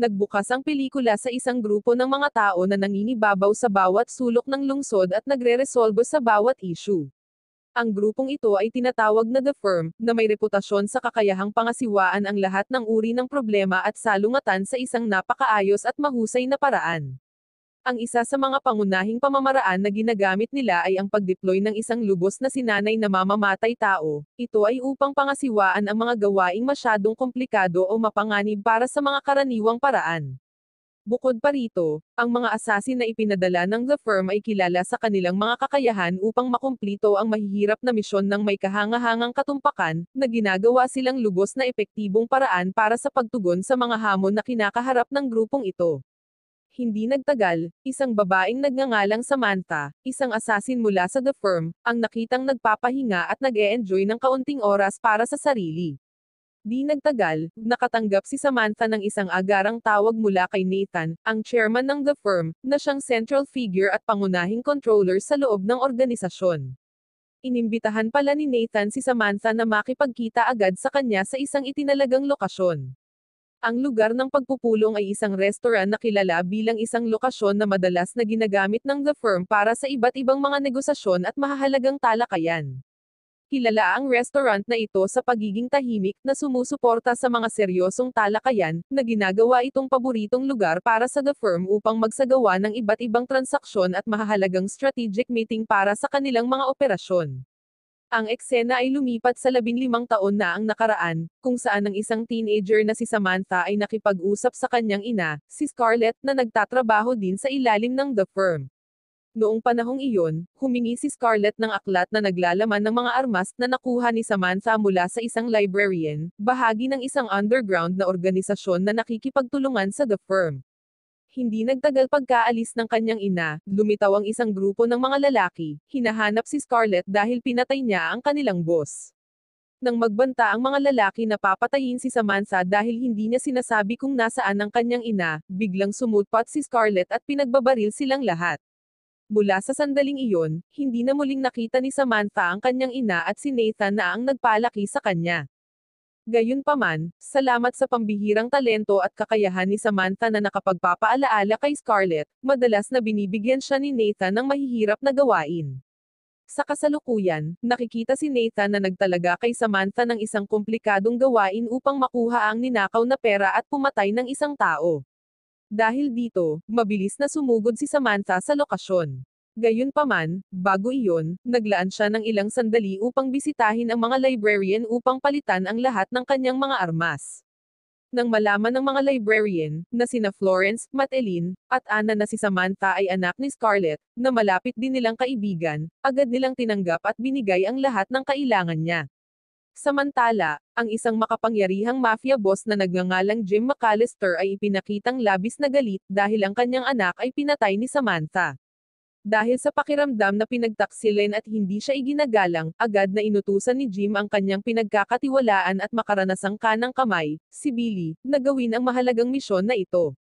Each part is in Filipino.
Nagbukas ang pelikula sa isang grupo ng mga tao na nangingibabaw sa bawat sulok ng lungsod at nagreresolbo sa bawat issue. Ang grupong ito ay tinatawag na The Firm, na may reputasyon sa kakayahang pangasiwaan ang lahat ng uri ng problema at salungatan sa isang napakaayos at mahusay na paraan. Ang isa sa mga pangunahing pamamaraan na ginagamit nila ay ang pagdeploy ng isang lubos na sinanay na mamamatay tao. Ito ay upang pangasiwaan ang mga gawaing masyadong komplikado o mapanganib para sa mga karaniwang paraan. Bukod pa rito, ang mga assassin na ipinadala ng The Firm ay kilala sa kanilang mga kakayahan upang makumplito ang mahihirap na misyon ng may kahangahangang katumpakan, na ginagawa silang lubos na epektibong paraan para sa pagtugon sa mga hamon na kinakaharap ng grupong ito. Hindi nagtagal, isang babaeng nagngangalang Samantha, isang assassin mula sa The Firm, ang nakitang nagpapahinga at nag-e-enjoy ng kaunting oras para sa sarili. Di nagtagal, nakatanggap si Samantha ng isang agarang tawag mula kay Nathan, ang chairman ng The Firm, na siyang central figure at pangunahing controller sa loob ng organisasyon. Inimbitahan pala ni Nathan si Samantha na makipagkita agad sa kanya sa isang itinalagang lokasyon. Ang lugar ng pagpupulong ay isang restaurant na kilala bilang isang lokasyon na madalas na ginagamit ng The Firm para sa iba't ibang mga negosasyon at mahahalagang talakayan. Kilala ang restaurant na ito sa pagiging tahimik na sumusuporta sa mga seryosong talakayan, na ginagawa itong paboritong lugar para sa The Firm upang magsagawa ng iba't ibang transaksyon at mahahalagang strategic meeting para sa kanilang mga operasyon. Ang eksena ay lumipat sa 15 taon na ang nakaraan, kung saan ang isang teenager na si Samantha ay nakipag-usap sa kanyang ina, si Scarlett, na nagtatrabaho din sa ilalim ng The Firm. Noong panahong iyon, humingi si Scarlett ng aklat na naglalaman ng mga armas na nakuha ni Samantha mula sa isang librarian, bahagi ng isang underground na organisasyon na nakikipagtulungan sa The Firm. Hindi nagtagal pagkaalis ng kanyang ina, lumitaw ang isang grupo ng mga lalaki, hinahanap si Scarlett dahil pinatay niya ang kanilang boss. Nang magbanta ang mga lalaki na papatayin si Samantha dahil hindi niya sinasabi kung nasaan ang kanyang ina, biglang sumulpot si Scarlett at pinagbabaril silang lahat. Mula sa sandaling iyon, hindi na muling nakita ni Samantha ang kanyang ina at si Nathan na ang nagpalaki sa kanya. Gayunpaman, salamat sa pambihirang talento at kakayahan ni Samantha na nakapagpapaalaala kay Scarlett, madalas na binibigyan siya ni Nathan ng mahihirap na gawain. Sa kasalukuyan, nakikita si Nathan na nagtalaga kay Samantha ng isang komplikadong gawain upang makuha ang ninakaw na pera at pumatay ng isang tao. Dahil dito, mabilis na sumugod si Samantha sa lokasyon. Gayunpaman, bago iyon, naglaan siya ng ilang sandali upang bisitahin ang mga librarian upang palitan ang lahat ng kanyang mga armas. Nang malaman ng mga librarian, na sina Florence, Matelin, at Anna na si Samantha ay anak ni Scarlett, na malapit din nilang kaibigan, agad nilang tinanggap at binigay ang lahat ng kailangan niya. Samantala, ang isang makapangyarihang mafia boss na nagngangalang Jim McAllister ay ipinakitang labis na galit dahil ang kanyang anak ay pinatay ni Samantha. Dahil sa pakiramdam na pinagtaksilin at hindi siya iginagalang, agad na inutusan ni Jim ang kanyang pinagkakatiwalaan at makaranasang kanang kamay, si Billy, na gawin ang mahalagang misyon na ito.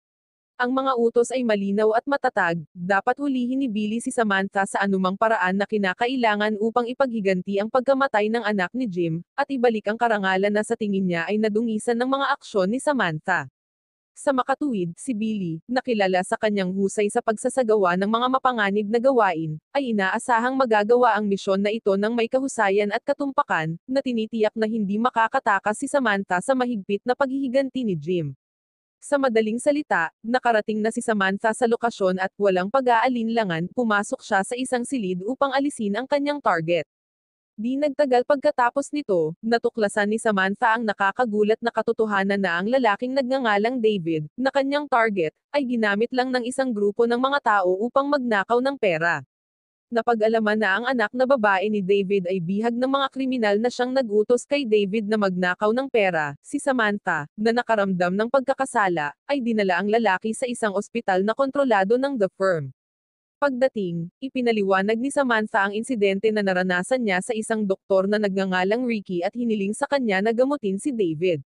Ang mga utos ay malinaw at matatag, dapat hulihin ni Billy si Samantha sa anumang paraan na kinakailangan upang ipaghiganti ang pagkamatay ng anak ni Jim, at ibalik ang karangalan na sa tingin niya ay nadungisan ng mga aksyon ni Samantha. Sa makatuwid, si Billy, na kilala sa kanyang husay sa pagsasagawa ng mga mapanganib na gawain, ay inaasahang magagawa ang misyon na ito ng may kahusayan at katumpakan, na tinitiyak na hindi makakatakas si Samantha sa mahigpit na paghihiganti ni Jim. Sa madaling salita, nakarating na si Samantha sa lokasyon at walang pag-aalinlangan, pumasok siya sa isang silid upang alisin ang kanyang target. Di nagtagal pagkatapos nito, natuklasan ni Samantha ang nakakagulat na katotohanan na ang lalaking nagngangalang David, na kanyang target, ay ginamit lang ng isang grupo ng mga tao upang magnakaw ng pera. Napag-alaman na ang anak na babae ni David ay bihag ng mga kriminal na siyang nag-utos kay David na magnakaw ng pera, si Samantha, na nakaramdam ng pagkakasala, ay dinala ang lalaki sa isang ospital na kontrolado ng The Firm. Pagdating, ipinaliwanag ni Samantha ang insidente na naranasan niya sa isang doktor na nagngangalang Ricky at hiniling sa kanya na gamutin si David.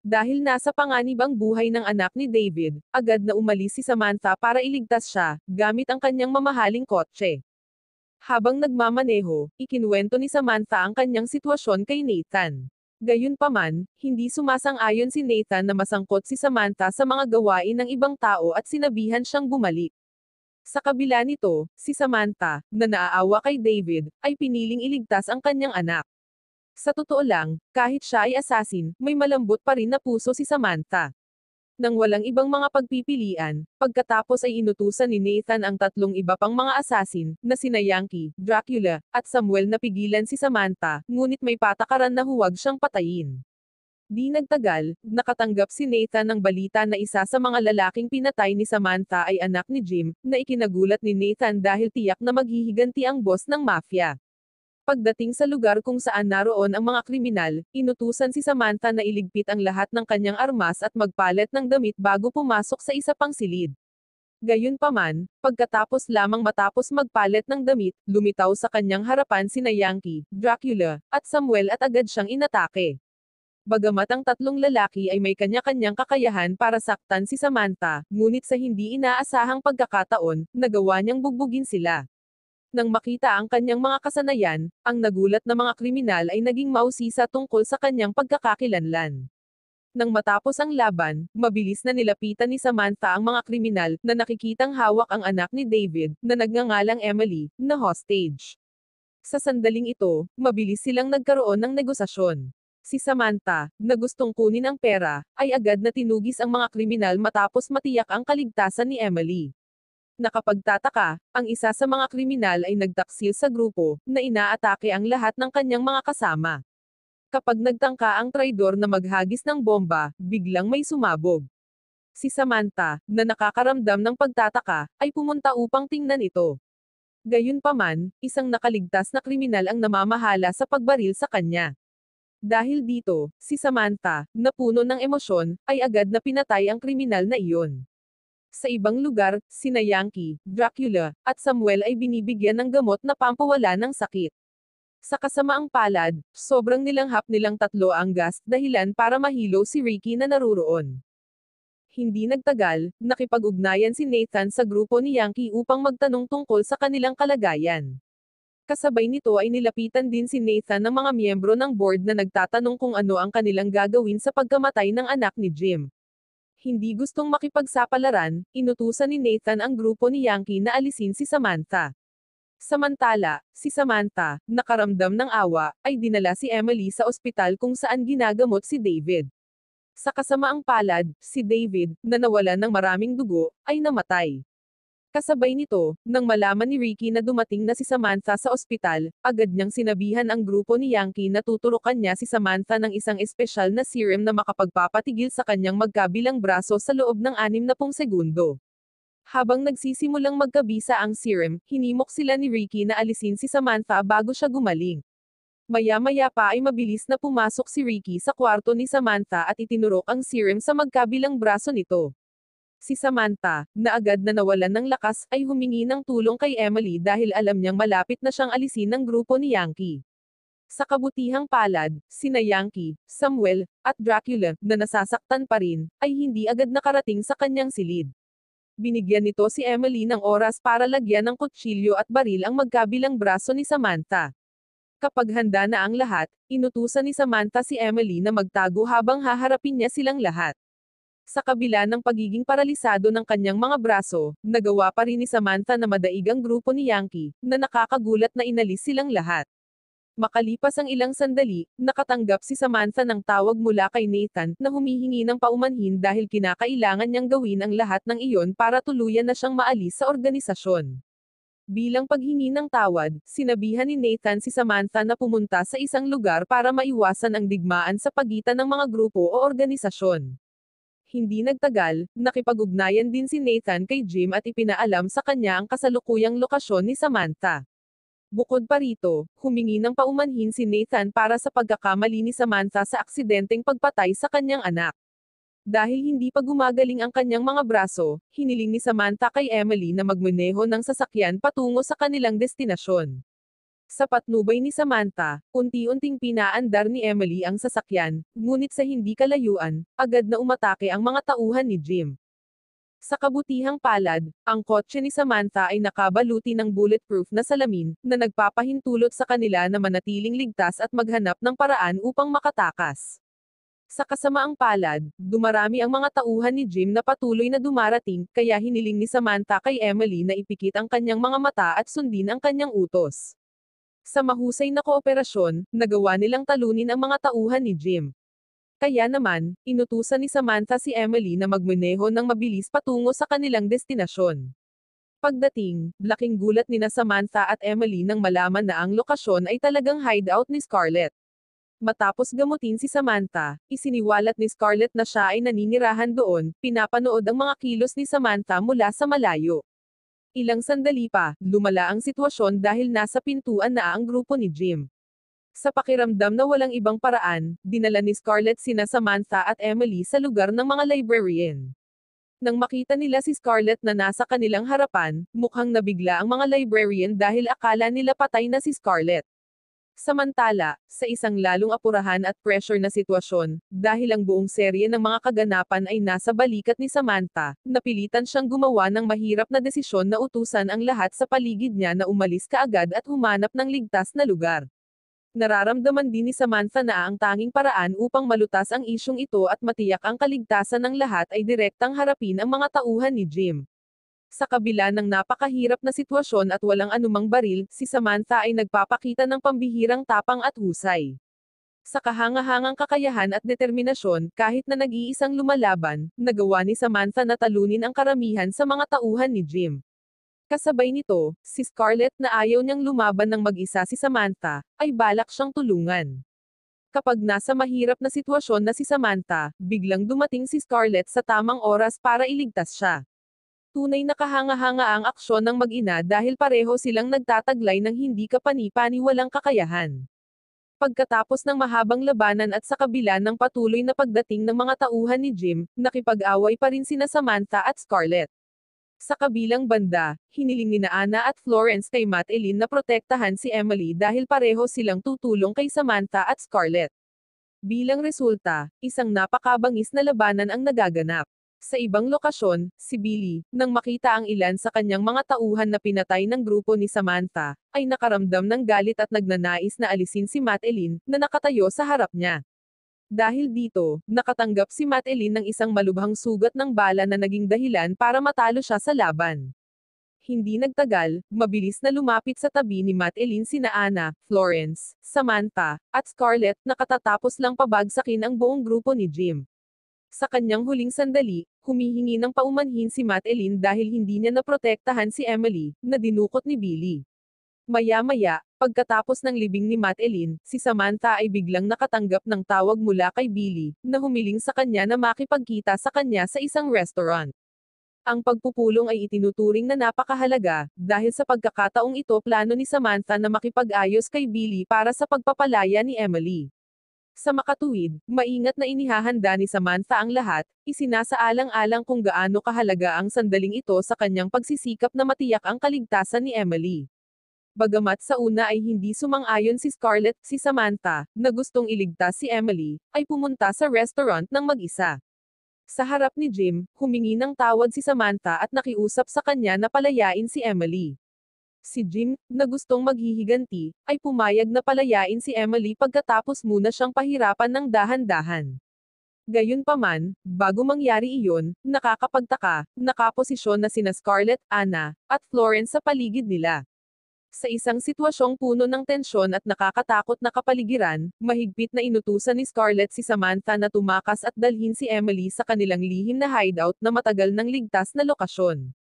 Dahil nasa panganib ang buhay ng anak ni David, agad na umalis si Samantha para iligtas siya, gamit ang kanyang mamahaling kotse. Habang nagmamaneho, ikinuwento ni Samantha ang kanyang sitwasyon kay Nathan. Gayunpaman, hindi sumasang-ayon si Nathan na masangkot si Samantha sa mga gawain ng ibang tao at sinabihan siyang bumalik. Sa kabila nito, si Samantha, na naaawa kay David, ay piniling iligtas ang kanyang anak. Sa totoo lang, kahit siya ay assassin, may malambot pa rin na puso si Samantha. Nang walang ibang mga pagpipilian, pagkatapos ay inutusan ni Nathan ang tatlong iba pang mga assassin, na sina Yankee, Dracula, at Samuel na pigilan si Samantha, ngunit may patakaran na huwag siyang patayin. Di nagtagal, nakatanggap si Nathan ng balita na isa sa mga lalaking pinatay ni Samantha ay anak ni Jim, na ikinagulat ni Nathan dahil tiyak na maghihiganti ang boss ng mafia. Pagdating sa lugar kung saan naroon ang mga kriminal, inutusan si Samantha na iligpit ang lahat ng kanyang armas at magpalit ng damit bago pumasok sa isa pang silid. Gayunpaman, pagkatapos lamang matapos magpalit ng damit, lumitaw sa kanyang harapan sina Yankee, Dracula, at Samuel at agad siyang inatake. Bagamat ang tatlong lalaki ay may kanya-kanyang kakayahan para saktan si Samantha, ngunit sa hindi inaasahang pagkakataon, nagawa niyang bugbugin sila. Nang makita ang kanyang mga kasanayan, ang nagulat na mga kriminal ay naging mausisa tungkol sa kanyang pagkakakilanlan. Nang matapos ang laban, mabilis na nilapitan ni Samantha ang mga kriminal na nakikitang hawak ang anak ni David, na nagngangalang Emily, na hostage. Sa sandaling ito, mabilis silang nagkaroon ng negosasyon. Si Samantha, na gustong kunin ang pera, ay agad na tinugis ang mga kriminal matapos matiyak ang kaligtasan ni Emily. Nakapagtataka, ang isa sa mga kriminal ay nagtaksil sa grupo, na inaatake ang lahat ng kanyang mga kasama. Kapag nagtangka ang traidor na maghagis ng bomba, biglang may sumabog. Si Samantha, na nakakaramdam ng pagtataka, ay pumunta upang tingnan ito. Gayunpaman, isang nakaligtas na kriminal ang namamahala sa pagbaril sa kanya. Dahil dito, si Samantha, na puno ng emosyon, ay agad na pinatay ang kriminal na iyon. Sa ibang lugar, sina Yankee, Dracula, at Samuel ay binibigyan ng gamot na pampawala ng sakit. Sa kasamaang palad, sobrang nilanghap nilang tatlo ang gas dahilan para mahilo si Ricky na naruroon. Hindi nagtagal, nakipag-ugnayan si Nathan sa grupo ni Yankee upang magtanong tungkol sa kanilang kalagayan. Kasabay nito ay nilapitan din si Nathan ng mga miyembro ng board na nagtatanong kung ano ang kanilang gagawin sa pagkamatay ng anak ni Jim. Hindi gustong makipagsapalaran, inutusan ni Nathan ang grupo ni Yankee na alisin si Samantha. Samantala, si Samantha, nakaramdam ng awa, ay dinala si Emily sa ospital kung saan ginagamot si David. Sa kasamaang palad, si David, na nawalan ng maraming dugo, ay namatay. Kasabay nito, nang malaman ni Ricky na dumating na si Samantha sa ospital, agad niyang sinabihan ang grupo ni Yankee na tuturukan niya si Samantha ng isang espesyal na serum na makapagpapatigil sa kanyang magkabilang braso sa loob ng 60 segundo. Habang nagsisimulang magkabisa ang serum, hinimok sila ni Ricky na alisin si Samantha bago siya gumaling. Maya-maya pa ay mabilis na pumasok si Ricky sa kwarto ni Samantha at itinurok ang serum sa magkabilang braso nito. Si Samantha, na agad na nawalan ng lakas, ay humingi ng tulong kay Emily dahil alam niyang malapit na siyang alisin ng grupo ni Yankee. Sa kabutihang palad, sina Yankee, Samuel, at Dracula, na nasasaktan pa rin, ay hindi agad nakarating sa kanyang silid. Binigyan nito si Emily ng oras para lagyan ng kutsilyo at baril ang magkabilang braso ni Samantha. Kapag handa na ang lahat, inutusan ni Samantha si Emily na magtago habang haharapin niya silang lahat. Sa kabila ng pagiging paralisado ng kanyang mga braso, nagawa pa rin ni Samantha na madaig ang grupo ni Yankee, na nakakagulat na inalis silang lahat. Makalipas ang ilang sandali, nakatanggap si Samantha ng tawag mula kay Nathan, na humihingi ng paumanhin dahil kinakailangan niyang gawin ang lahat ng iyon para tuluyan na siyang maalis sa organisasyon. Bilang paghingi ng tawad, sinabihan ni Nathan si Samantha na pumunta sa isang lugar para maiwasan ang digmaan sa pagitan ng mga grupo o organisasyon. Hindi nagtagal, nakipag-ugnayan din si Nathan kay Jim at ipinaalam sa kanya ang kasalukuyang lokasyon ni Samantha. Bukod pa rito, humingi ng paumanhin si Nathan para sa pagkakamali ni Samantha sa aksidenteng pagpatay sa kanyang anak. Dahil hindi pa gumagaling ang kanyang mga braso, hiniling ni Samantha kay Emily na magmaneho ng sasakyan patungo sa kanilang destinasyon. Sa patnubay ni Samantha, unti-unting pinaandar ni Emily ang sasakyan, ngunit sa hindi kalayuan, agad na umatake ang mga tauhan ni Jim. Sa kabutihang palad, ang kotse ni Samantha ay nakabaluti ng bulletproof na salamin, na nagpapahintulot sa kanila na manatiling ligtas at maghanap ng paraan upang makatakas. Sa kasamaang palad, dumarami ang mga tauhan ni Jim na patuloy na dumarating, kaya hiniling ni Samantha kay Emily na ipikit ang kanyang mga mata at sundin ang kanyang utos. Sa mahusay na kooperasyon, nagawa nilang talunin ang mga tauhan ni Jim. Kaya naman, inutusan ni Samantha si Emily na magmaneho ng mabilis patungo sa kanilang destinasyon. Pagdating, laking gulat nina Samantha at Emily nang malaman na ang lokasyon ay talagang hideout ni Scarlett. Matapos gamutin si Samantha, isiniwalat ni Scarlett na siya ay naninirahan doon, pinapanood ang mga kilos ni Samantha mula sa malayo. Ilang sandali pa, lumala ang sitwasyon dahil nasa pintuan na ang grupo ni Jim. Sa pakiramdam na walang ibang paraan, dinala ni Scarlett sina Samantha at Emily sa lugar ng mga librarian. Nang makita nila si Scarlett na nasa kanilang harapan, mukhang nabigla ang mga librarian dahil akala nila patay na si Scarlett. Samantala, sa isang lalong apurahan at pressure na sitwasyon, dahil ang buong serye ng mga kaganapan ay nasa balikat ni Samantha, napilitan siyang gumawa ng mahirap na desisyon na utusan ang lahat sa paligid niya na umalis kaagad at humanap ng ligtas na lugar. Nararamdaman din ni Samantha na ang tanging paraan upang malutas ang isyung ito at matiyak ang kaligtasan ng lahat ay direktang harapin ang mga tauhan ni Jim. Sa kabila ng napakahirap na sitwasyon at walang anumang baril, si Samantha ay nagpapakita ng pambihirang tapang at husay. Sa kahangahangang kakayahan at determinasyon, kahit na nag-iisang lumalaban, nagawa ni Samantha na talunin ang karamihan sa mga tauhan ni Jim. Kasabay nito, si Scarlett na ayaw niyang lumaban ng mag-isa si Samantha, ay balak siyang tulungan. Kapag nasa mahirap na sitwasyon na si Samantha, biglang dumating si Scarlett sa tamang oras para iligtas siya. Tunay na kahanga-hanga ang aksyon ng mag-ina dahil pareho silang nagtataglay ng hindi kapani-paniwalang kakayahan. Pagkatapos ng mahabang labanan at sa kabila ng patuloy na pagdating ng mga tauhan ni Jim, nakipag-away pa rin sina Samantha at Scarlett. Sa kabilang banda, hiniling ni Anna at Florence kay Madeline na protektahan si Emily dahil pareho silang tutulong kay Samantha at Scarlett. Bilang resulta, isang napakabangis na labanan ang nagaganap. Sa ibang lokasyon, si Billy, nang makita ang ilan sa kanyang mga tauhan na pinatay ng grupo ni Samantha, ay nakaramdam ng galit at nagnanais na alisin si Madeline, na nakatayo sa harap niya. Dahil dito, nakatanggap si Madeline ng isang malubhang sugat ng bala na naging dahilan para matalo siya sa laban. Hindi nagtagal, mabilis na lumapit sa tabi ni Madeline sina Anna, Florence, Samantha, at Scarlett na katatapos lang pabagsakin ang buong grupo ni Jim. Sa kanyang huling sandali, humihingi ng paumanhin si Madeline dahil hindi niya naprotektahan si Emily, na dinukot ni Billy. Maya-maya, pagkatapos ng libing ni Madeline, si Samantha ay biglang nakatanggap ng tawag mula kay Billy, na humiling sa kanya na makipagkita sa kanya sa isang restaurant. Ang pagpupulong ay itinuturing na napakahalaga, dahil sa pagkakataong ito plano ni Samantha na makipag-ayos kay Billy para sa pagpapalaya ni Emily. Sa makatuwid, maingat na inihahanda ni Samantha ang lahat, isinasaalang-alang kung gaano kahalaga ang sandaling ito sa kanyang pagsisikap na matiyak ang kaligtasan ni Emily. Bagamat sa una ay hindi sumang-ayon si Scarlett, si Samantha, na gustong iligtas si Emily, ay pumunta sa restaurant ng mag-isa. Sa harap ni Jim, humingi ng tawad si Samantha at nakiusap sa kanya na palayain si Emily. Si Jim, na gustong maghihiganti, ay pumayag na palayain si Emily pagkatapos muna siyang pahirapan ng dahan-dahan. Gayunpaman, bago mangyari iyon, nakakapagtaka, nakaposisyon na sina Scarlett, Anna, at Florence sa paligid nila. Sa isang sitwasyong puno ng tensyon at nakakatakot na kapaligiran, mahigpit na inutusan ni Scarlett si Samantha na tumakas at dalhin si Emily sa kanilang lihim na hideout na matagal ng ligtas na lokasyon.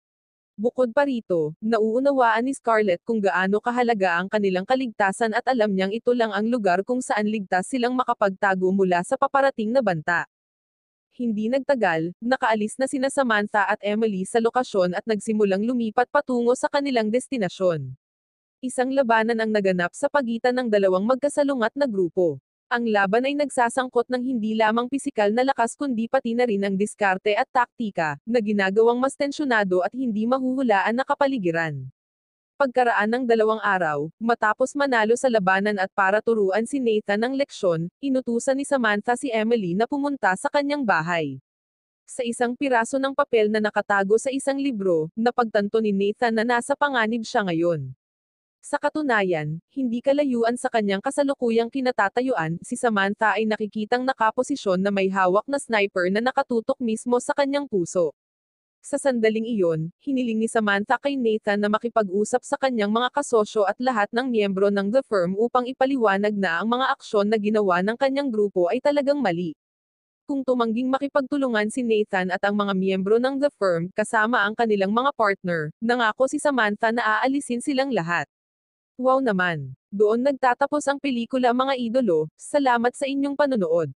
Bukod pa rito, nauunawaan ni Scarlett kung gaano kahalaga ang kanilang kaligtasan at alam niyang ito lang ang lugar kung saan ligtas silang makapagtago mula sa paparating na banta. Hindi nagtagal, nakaalis na sina Samantha at Emily sa lokasyon at nagsimulang lumipat patungo sa kanilang destinasyon. Isang labanan ang naganap sa pagitan ng dalawang magkasalungat na grupo. Ang laban ay nagsasangkot ng hindi lamang pisikal na lakas kundi pati na rin ang diskarte at taktika, na ginagawang mas tensyonado at hindi mahuhulaan na kapaligiran. Pagkaraan ng 2 araw, matapos manalo sa labanan at para turuan si Nathan ng leksyon, inutusan ni Samantha si Emily na pumunta sa kanyang bahay. Sa isang piraso ng papel na nakatago sa isang libro, napagtanto ni Nathan na nasa panganib siya ngayon. Sa katunayan, hindi kalayuan sa kanyang kasalukuyang kinatatayuan, si Samantha ay nakikitang nakaposisyon na may hawak na sniper na nakatutok mismo sa kanyang puso. Sa sandaling iyon, hiniling ni Samantha kay Nathan na makipag-usap sa kanyang mga kasosyo at lahat ng miyembro ng The Firm upang ipaliwanag na ang mga aksyon na ginawa ng kanyang grupo ay talagang mali. Kung tumangging makipagtulungan si Nathan at ang mga miyembro ng The Firm, kasama ang kanilang mga partner, nangako si Samantha na aalisin silang lahat. Wow naman! Doon nagtatapos ang pelikula mga idolo, salamat sa inyong panonood.